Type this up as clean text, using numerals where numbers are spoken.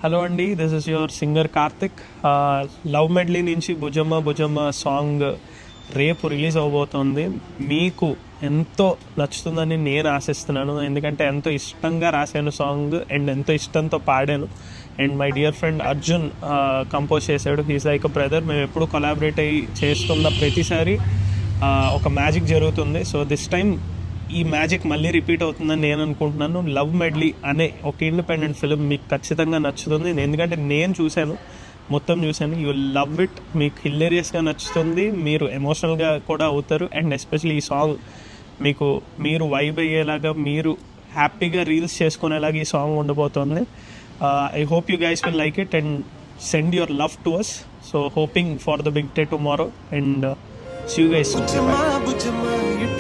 Hello అండి, this is your singer Karthik. Love medley నుంచి భుజమ్మ భుజమ్మ song రేపు రిలీజ్ అవబోతోంది. మీకు ఎంతో నచ్చుతుందని నేను ఆశిస్తున్నాను, ఎందుకంటే ఎంతో ఇష్టంగా రాశాను సాంగ్ అండ్ ఎంతో ఇష్టంతో పాడాను. And my dear friend Arjun compose చేశాడు. He's like a brother. మేము ఎప్పుడు కొలాబరేట్ అయ్యి చేస్తున్న ప్రతిసారి ఒక మ్యాజిక్ జరుగుతుంది. సో దిస్ టైం ఈ మ్యాజిక్ మళ్ళీ రిపీట్ అవుతుందని నేను అనుకుంటున్నాను. లవ్ మెడ్లీ అనే ఒక ఇండిపెండెంట్ ఫిలిం మీకు ఖచ్చితంగా నచ్చుతుంది, ఎందుకంటే నేను చూశాను, మొత్తం చూశాను. You love it. మీకు హిల్లేరియస్గా నచ్చుతుంది, మీరు ఎమోషనల్గా కూడా అవుతారు. అండ్ ఎస్పెషల్లీ ఈ సాంగ్ మీరు వైబ్ అయ్యేలాగా, మీరు హ్యాపీగా రీల్స్ చేసుకునేలాగా ఈ సాంగ్ ఉండబోతోంది. I hope you guys will like it and send your love to us. So hoping for the big day tomorrow and see you guys soon. Bye.